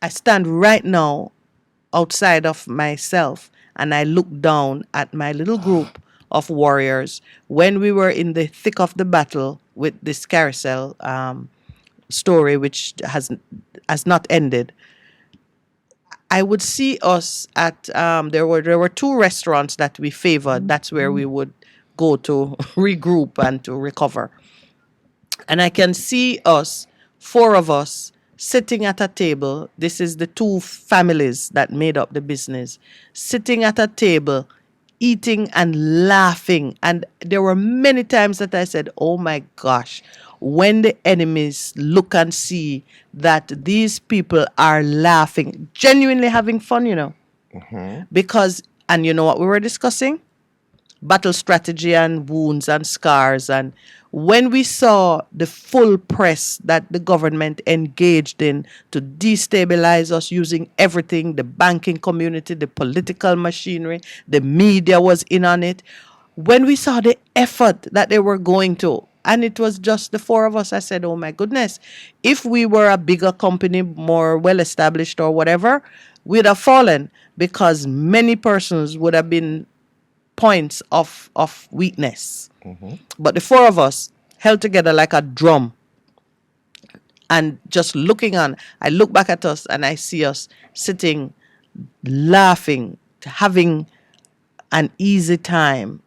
I stand right now outside of myself and I look down at my little group of warriors when we were in the thick of the battle with this carousel story, which has not ended. I would see us at there were two restaurants that we favored. That's where we would go to regroup and to recover. And I can see us, four of us, sitting at a table. This is the two families that made up the business, sitting at a table, eating and laughing. And there were many times that I said, oh my gosh, when the enemies look and see that these people are laughing, genuinely having fun, because, and you know what we were discussing? Battle strategy and wounds and scars. And when we saw the full press that the government engaged in to destabilize us using everything, the banking community, the political machinery, the media was in on it. When we saw the effort that they were going to, and it was just the four of us, I said, oh my goodness, if we were a bigger company, more well established or whatever, we'd have fallen because many persons would have been points of weakness. But the four of us held together like a drum and just looking on. I look back at us and I see us sitting, laughing, having an easy time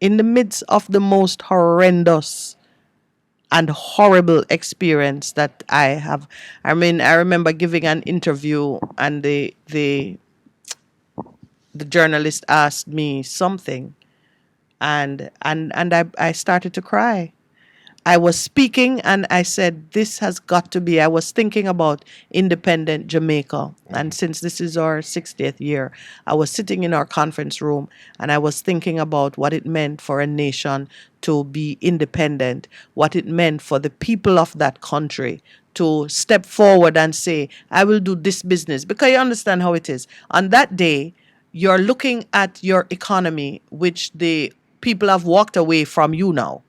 in the midst of the most horrendous and horrible experience that I have. I mean, I remember giving an interview and the journalist asked me something and I started to cry. I was speaking and I said, this has got to be. I was thinking about independent Jamaica. And since this is our 60th year, I was sitting in our conference room and I was thinking about what it meant for a nation to be independent, what it meant for the people of that country to step forward and say, I will do this business. Because you understand how it is. On that day, you're looking at your economy, which the people have walked away from you now,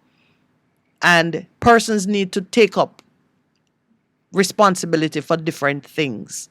and persons need to take up responsibility for different things.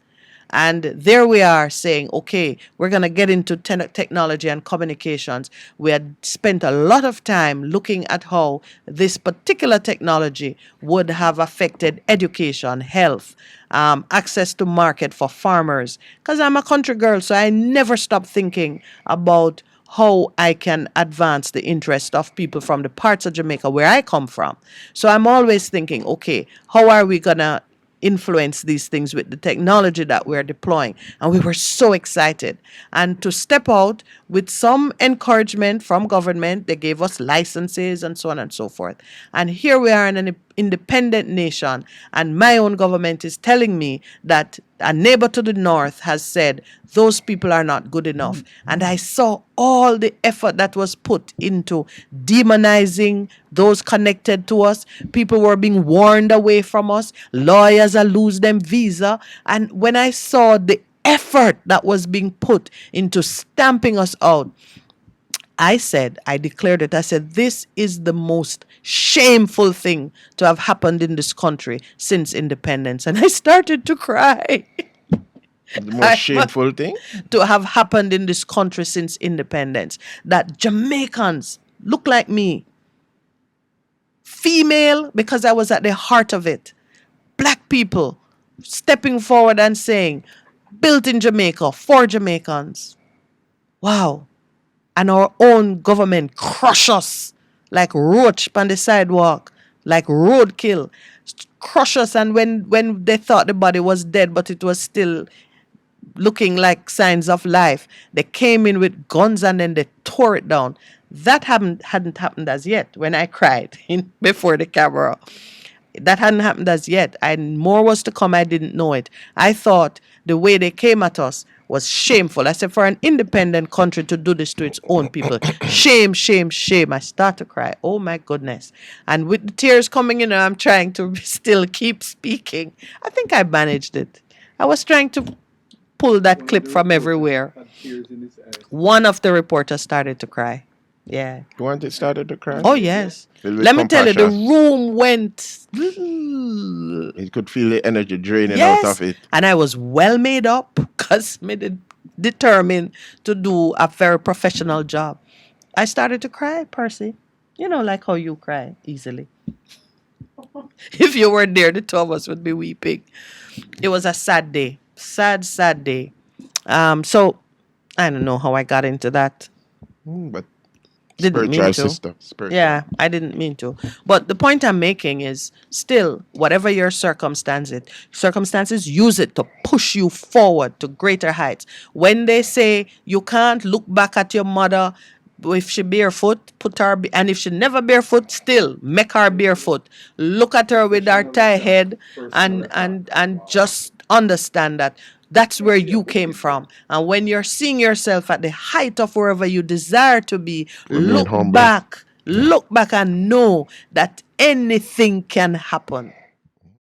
And there we are saying, okay, we're going to get into technology and communications. We had spent a lot of time looking at how this particular technology would have affected education, health, access to market for farmers. Because I'm a country girl, so I never stop thinking about how I can advance the interest of people from the parts of Jamaica where I come from. So I'm always thinking, okay, how are we going to influence these things with the technology that we're deploying? And we were so excited. And to step out with some encouragement from government, they gave us licenses and so on and so forth. And here we are in an independent nation, and my own government is telling me that a neighbor to the north has said those people are not good enough. And I saw all the effort that was put into demonizing those connected to us. People were being warned away from us. Lawyers are lose them visa. And when I saw the effort that was being put into stamping us out, I declared it. I said, this is the most shameful thing to have happened in this country since independence. And I started to cry. The most shameful thing? To have happened in this country since independence. That Jamaicans look like me, female, because I was at the heart of it, black people stepping forward and saying, built in Jamaica for Jamaicans. Wow. And our own government crush us like roach on the sidewalk, like roadkill, crush us. And when they thought the body was dead, but it was still looking like signs of life, they came in with guns and then they tore it down. That hadn't happened as yet when I cried before the camera. That hadn't happened as yet. And more was to come. I didn't know it. I thought the way they came at us was shameful. I said, for an independent country to do this to its own people, shame, shame, shame. I start to cry. Oh my goodness. And with the tears coming in, I'm trying to still keep speaking. I think I managed it. I was trying to pull that clip from everywhere. One of the reporters started to cry. Yeah. You want it started to cry? Oh, yes. Filled with Let me tell you, the compassion. room went. You could feel the energy draining out Yes. of it. And I was well made up because me determined to do a very professional job. I started to cry, Percy. You know, like how you cry easily. If you were there, the two of us would be weeping. It was a sad day. Sad, sad day. So I don't know how I got into that. But Didn't mean spiritual to. sister. Spiritual. Yeah, I didn't mean to. But the point I'm making is still, whatever your circumstances, use it to push you forward to greater heights. When they say you can't look back at your mother if she barefoot, put her, and if she never barefoot, still make her barefoot. Look at her with her tie head and just understand that that's where you came from. And when you're seeing yourself at the height of wherever you desire to be, Remain look humble. back. Yeah. Look back and know that anything can happen.